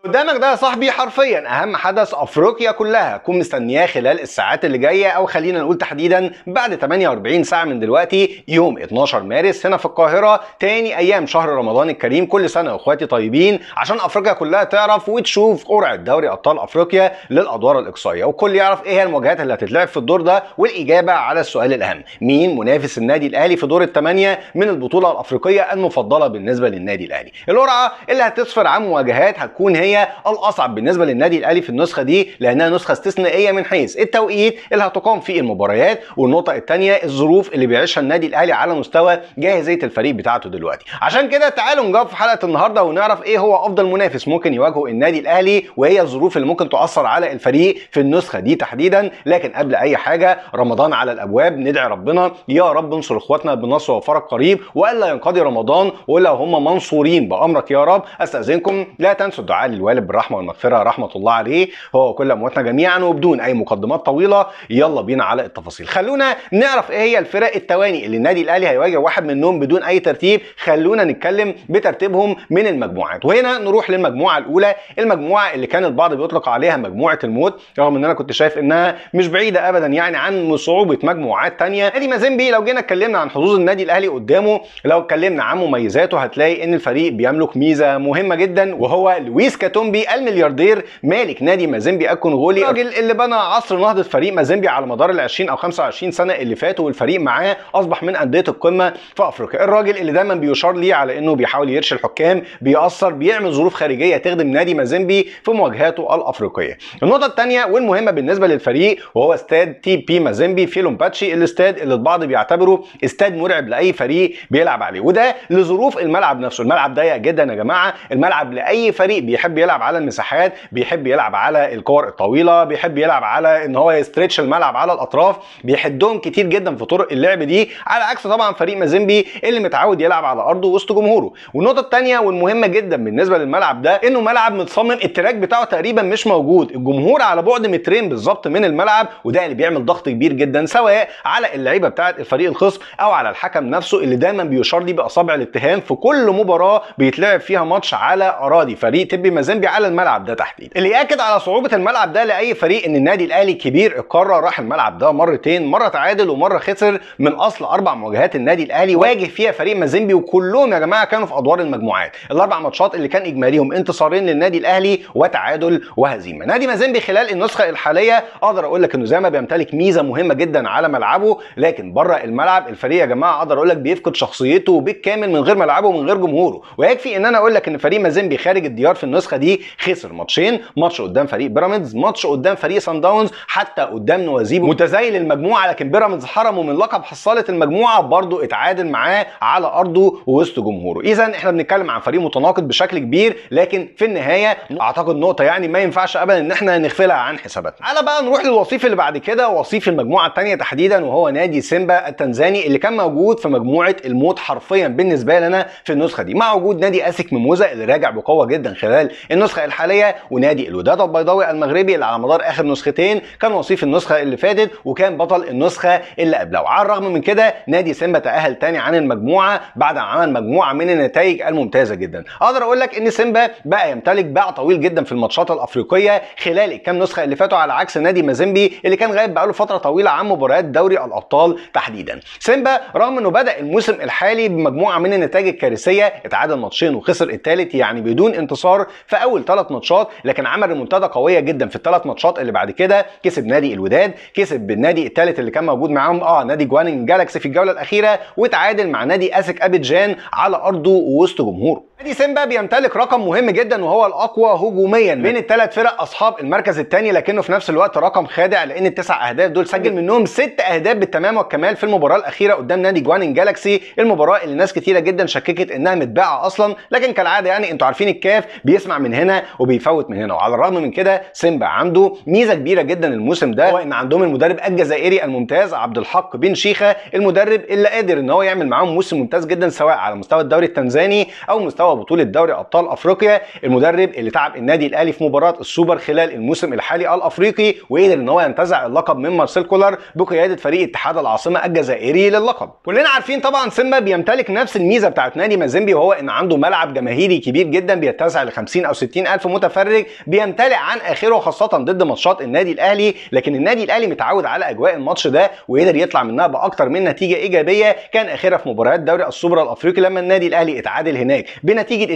قدامك ده يا صاحبي حرفيا اهم حدث افريقيا كلها تكون مستنياه خلال الساعات اللي جايه، او خلينا نقول تحديدا بعد 48 ساعه من دلوقتي، يوم 12 مارس هنا في القاهره، تاني ايام شهر رمضان الكريم. كل سنه واخواتي طيبين، عشان افريقيا كلها تعرف وتشوف قرعه دوري ابطال افريقيا للادوار الاقصائيه، وكل يعرف ايه هي المواجهات اللي هتتلعب في الدور ده، والاجابه على السؤال الاهم: مين منافس النادي الاهلي في دور الثمانيه من البطوله الافريقيه المفضله بالنسبه للنادي الاهلي. القرعه اللي هتسفر عن مواجهات هتكون هي الاصعب بالنسبه للنادي الاهلي في النسخه دي، لانها نسخه استثنائيه من حيث التوقيت اللي هتقام فيه المباريات، والنقطه الثانيه الظروف اللي بيعيشها النادي الاهلي على مستوى جاهزيه الفريق بتاعته دلوقتي. عشان كده تعالوا نجاوب في حلقه النهارده ونعرف ايه هو افضل منافس ممكن يواجهه النادي الاهلي، وايه الظروف اللي ممكن تؤثر على الفريق في النسخه دي تحديدا. لكن قبل اي حاجه، رمضان على الابواب، ندعي ربنا يا رب انصر اخواتنا بالنصر وفرج قريب، والا ينقضي رمضان والا هم منصورين بامرك يا رب. استاذنكم لا تنسوا الدعاء للوالد بالرحمه والمغفره رحمه الله عليه هو وكل امواتنا جميعا. وبدون اي مقدمات طويله يلا بينا على التفاصيل. خلونا نعرف ايه هي الفرق التواني اللي النادي الاهلي هيواجه واحد منهم بدون اي ترتيب. خلونا نتكلم بترتيبهم من المجموعات، وهنا نروح للمجموعه الاولى، المجموعه اللي كان البعض بيطلق عليها مجموعه الموت، رغم ان انا كنت شايف انها مش بعيده ابدا يعني عن صعوبه مجموعات ثانيه. نادي مازيمبي لو جينا اتكلمنا عن حظوظ النادي الاهلي قدامه، لو اتكلمنا عن مميزاته هتلاقي ان الفريق بيملك ميزه مهمه جدا، وهو لويس كاتومبي الملياردير مالك نادي مازيمبي الكونغولي، الراجل اللي بنى عصر نهضه فريق مازيمبي على مدار ال 20 او 25 سنه اللي فاتوا، والفريق معاه اصبح من انديه القمه في افريقيا. الراجل اللي دايما بيشار ليه على انه بيحاول يرشي الحكام، بيأثر، بيعمل ظروف خارجيه تخدم نادي مازيمبي في مواجهاته الافريقيه. النقطه الثانيه والمهمه بالنسبه للفريق وهو استاد تي بي مازيمبي في لومباتشي، الاستاد اللي البعض بيعتبره استاد مرعب لاي فريق بيلعب عليه، وده لظروف الملعب نفسه. الملعب ضيق جدا يا جماعه، الملعب لاي فريق بيحب يلعب على المساحات، بيحب يلعب على الكور الطويله، بيحب يلعب على ان هو يستريتش الملعب على الاطراف، بيحدهم كتير جدا في طرق اللعب دي، على عكس طبعا فريق مازيمبي اللي متعود يلعب على ارضه وسط جمهوره. والنقطه الثانيه والمهمه جدا بالنسبه للملعب ده انه ملعب متصمم التراك بتاعه تقريبا مش موجود، الجمهور على بعد مترين بالظبط من الملعب، وده اللي بيعمل ضغط كبير جدا سواء على اللعيبه بتاعه الفريق الخصم او على الحكم نفسه، اللي دايما بيشار لي باصابع الاتهام في كل مباراه بيتلعب فيها ماتش على اراضي فريق تبي مازيمبي على الملعب ده تحديدا. اللي ياكد على صعوبه الملعب ده لاي فريق ان النادي الاهلي كبير القاره راح الملعب ده مرتين، مره تعادل ومره خسر من اصل 4 مواجهات النادي الاهلي واجه فيها فريق مازيمبي، وكلهم يا جماعه كانوا في ادوار المجموعات. الاربع ماتشات اللي كان اجماليهم انتصارين للنادي الاهلي وتعادل وهزيمه. نادي مازيمبي خلال النسخه الحاليه اقدر اقول لك انه زي ما بيمتلك ميزه مهمه جدا على ملعبه، لكن بره الملعب الفريق يا جماعه اقدر اقول لك بيفقد شخصيته بالكامل من غير ملعبه ومن غير جمهوره. ويكفي ان انا اقول لك ان فريق مازيمبي خارج الديار في النسخه دي خسر ماتشين، ماتش قدام فريق بيراميدز، ماتش قدام فريق سان داونز، حتى قدام نوازيبو متزايل المجموعه، لكن بيراميدز حرمه من لقب حصاله المجموعه، برضه اتعادل معاه على ارضه ووسط جمهوره. اذا احنا بنتكلم عن فريق متناقض بشكل كبير، لكن في النهايه اعتقد نقطه يعني ما ينفعش ابدا ان احنا نغفلها عن حساباتنا. على بقى نروح للوصيف اللي بعد كده، وصيف المجموعه الثانيه تحديدا، وهو نادي سيمبا التنزاني اللي كان موجود في مجموعه الموت حرفيا بالنسبه لنا في النسخه دي، مع وجود نادي اسك ميموزا اللي راجع بقوه جدا خلال النسخه الحاليه، ونادي الوداد البيضاوي المغربي اللي على مدار اخر نسختين كان وصيف النسخه اللي فاتت وكان بطل النسخه اللي قبلها. وعلى الرغم من كده نادي سيمبا تاهل تاني عن المجموعه بعد ما عمل مجموعه من النتائج الممتازه جدا. اقدر اقول لك ان سيمبا بقى يمتلك باع طويل جدا في الماتشات الافريقيه خلال الكام نسخه اللي فاتوا، على عكس نادي مازيمبي اللي كان غايب بقاله فتره طويله عن مباريات دوري الابطال تحديدا. سيمبا رغم انه بدا الموسم الحالي بمجموعه من النتائج الكارثيه، اتعادل ماتشين وخسر الثالث، يعني بدون انتصار في اول 3 ماتشات، لكن عمل ريمونتادا قويه جدا في ال3 ماتشات اللي بعد كده. كسب نادي الوداد، كسب النادي الثالث اللي كان موجود معاهم نادي جوانين جالاكسي في الجوله الاخيره، وتعادل مع نادي اسك ابيجان على ارضه ووسط جمهوره. نادي سيمبا بيمتلك رقم مهم جدا وهو الاقوى هجوميا بين ال3 فرق اصحاب المركز الثاني، لكنه في نفس الوقت رقم خادع، لان ال9 اهداف دول سجل منهم 6 اهداف بالتمام والكمال في المباراه الاخيره قدام نادي جوانين جالاكسي، المباراه اللي ناس كتيره جدا شككت انها متباعه اصلا، لكن كالعاده يعني انتوا عارفين الكاف بيسمع من هنا وبيفوت من هنا. وعلى الرغم من كده سيمبا عنده ميزه كبيره جدا الموسم ده، هو ان عندهم المدرب الجزائري الممتاز عبد الحق بن شيخه، المدرب اللي قادر ان هو يعمل معاهم موسم ممتاز جدا سواء على مستوى الدوري التنزاني او مستوى بطوله دوري ابطال افريقيا، المدرب اللي تعب النادي الاهلي في مباراه السوبر خلال الموسم الحالي الافريقي، وقدر ان هو ينتزع اللقب من مارسيل كولر بقياده فريق اتحاد العاصمه الجزائري للقب. كلنا عارفين طبعا سيمبا بيمتلك نفس الميزه بتاعت نادي مازيمبي، وهو ان عنده ملعب جماهيري كبير جدا بيتسع ل 50 او 60,000 متفرج بيمتلئ عن اخره، خاصه ضد ماتشات النادي الاهلي. لكن النادي الاهلي متعود على اجواء الماتش ده وقدر يطلع منها باكتر من نتيجه ايجابيه، كان اخرها في مباريات دوري السوبر الافريقي لما النادي الاهلي اتعادل هناك بنتيجه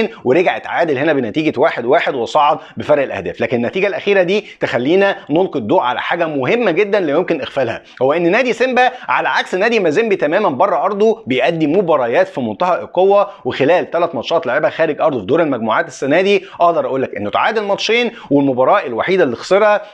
2-2 ورجع اتعادل هنا بنتيجه 1-1 وصعد بفرق الاهداف. لكن النتيجه الاخيره دي تخلينا نلقي الضوء على حاجه مهمه جدا لا يمكن اغفالها، هو ان نادي سيمبا على عكس نادي مازيمبي تماما بره ارضه بيقدم مباريات في منتهى القوه، وخلال 3 ماتشات لعبها خارج ارضه في دور المجموعات السنه دي اقدر اقول لك انه تعادل ماتشين، والمباراه الوحيده اللي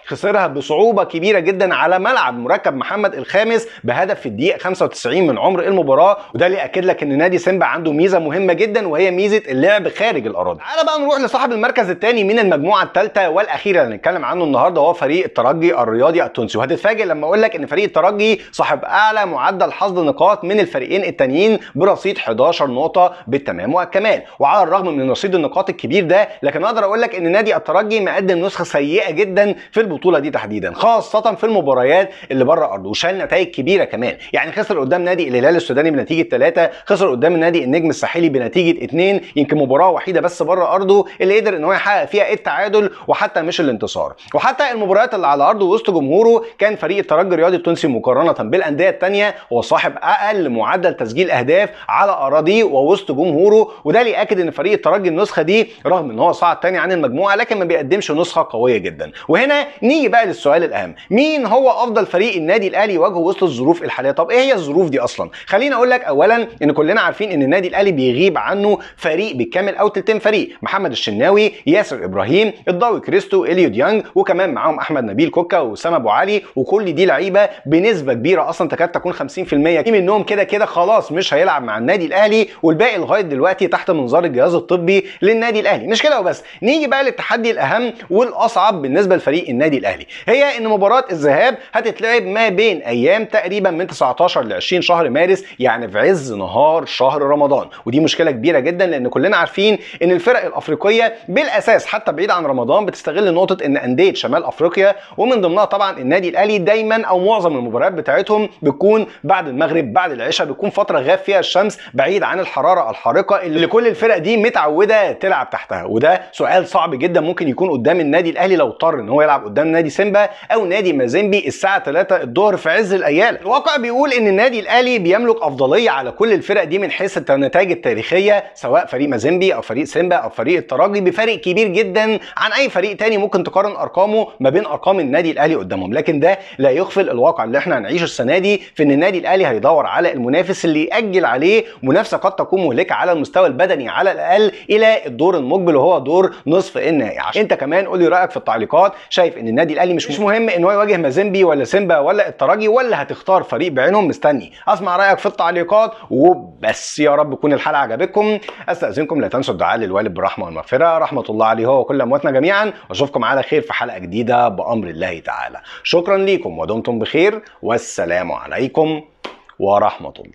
خسرها بصعوبه كبيره جدا على ملعب مركب محمد الخامس بهدف في الدقيقه 95 من عمر المباراه. وده اللي ياكد لك ان نادي سيمبا عنده ميزه مهمه جدا وهي ميزه اللعب خارج الاراضي. تعال بقى نروح لصاحب المركز الثاني من المجموعه الثالثه والاخيره اللي هنتكلم عنه النهارده، هو فريق الترجي الرياضي التونسي. وهتتفاجئ لما اقول لك ان فريق الترجي صاحب اعلى معدل حصد نقاط من الفريقين التانيين برصيد 11 نقطه بالتمام والكمال. وعلى الرغم من رصيد النقاط الكبير ده، لكن اقدر اقول لك ان نادي الترجي مقدم نسخه سيئه جدا في البطوله دي تحديدا، خاصه في المباريات اللي بره ارضه، وشال نتائج كبيره كمان. يعني خسر قدام نادي الهلال السوداني بنتيجه 3، خسر قدام النادي النجم الساحلي بنتيجه 2، يمكن مباراه وحيده بس بره ارضه اللي قدر ان هو يحقق فيها التعادل وحتى مش الانتصار. وحتى المباريات اللي على ارضه وسط جمهوره كان فريق الترجي الرياضي التونسي مقارنه بالانديه الثانيه هو صاحب اقل معدل تسجيل اهداف على اراضيه ووسط جمهوره. وده اللي ياكد ان فريق الترجي النسخه دي رغم ان هو صعد ثاني عن المجموعه لكن ما بيقدمش نسخه قويه جدا. وهنا نيجي بقى للسؤال الاهم، مين هو افضل فريق النادي الاهلي يواجهه وسط الظروف الحاليه؟ طب ايه هي الظروف دي اصلا؟ خليني اقول لك اولا ان كلنا عارفين ان النادي الاهلي بيغيب عنه فريق بالكامل او تلتين فريق، محمد الشناوي، ياسر ابراهيم، الضاوي كريستو، اليو ديانج، وكمان معاهم احمد نبيل كوكا واسامه ابو علي، وكل دي لعيبه بنسبه كبيره اصلا تكاد تكون 50% منهم كده خلاص مش هيلعب مع النادي الاهلي، والباقي لغايه دلوقتي تحت منظار الجهاز الطبي للنادي الاهلي. مش كده وبس، نيجي بقى للتحدي الاهم والاصعب بالنسبه لفريق النادي الاهلي، هي ان مباراه الذهاب هتتلعب ما بين ايام تقريبا من 19 ل 20 شهر مارس، يعني في عز نهار شهر رمضان. ودي مشكله كبيره جدا لان كلنا عارفين ان الفرق الافريقيه بالاساس حتى بعيد عن رمضان بتستغل نقطه ان انديه شمال افريقيا ومن ضمنها طبعا النادي الاهلي دايما او معظم المباريات بتاعتهم بتكون بعد المغرب بعد العشاء، بتكون فتره غاب فيها الشمس بعيد عن الحراره الحارقه اللي كل الفرق دي متعوده تلعب تحتها. وده سؤال صعب جدا ممكن يكون قدام النادي الاهلي لو اضطر ان هو يلعب قدام نادي سيمبا او نادي مازيمبي الساعه 3 الظهر في عز الايام. الواقع بيقول ان النادي الاهلي بيملك افضليه على كل الفرق دي من حيث النتائج التاريخيه، سواء فريق مازيمبي او فريق سيمبا او فريق الترجي، بفرق كبير جدا عن اي فريق تاني ممكن تقارن ارقامه ما بين ارقام النادي الاهلي قدامهم. لكن ده لا يغفل الواقع اللي احنا هنعيشه السنه دي في ان النادي الاهلي هيدور على المنافس اللي ياجل عليه منافسه قد تكون مهلكه على المستوى البدني على الاقل الى الدور المقبل وهو دور نصف النهائي. انت كمان قول لي رايك في التعليقات، شايف ان النادي الاهلي مش مهم ان هو يواجه مازيمبي ولا سيمبا ولا الترجي، ولا هتختار فريق بعينهم؟ مستني اسمع رايك في التعليقات وبس. يا رب تكون الحلقه عجبتكم، استاذنكم لا تنسوا الدعاء للوالد بالرحمه والمغفره، رحمه الله عليه هو وكل امواتنا جميعا، واشوفكم على خير في حلقه جديده بامر الله تعالى. شكرا ليكم ودمتم بخير، والسلام عليكم ورحمه الله.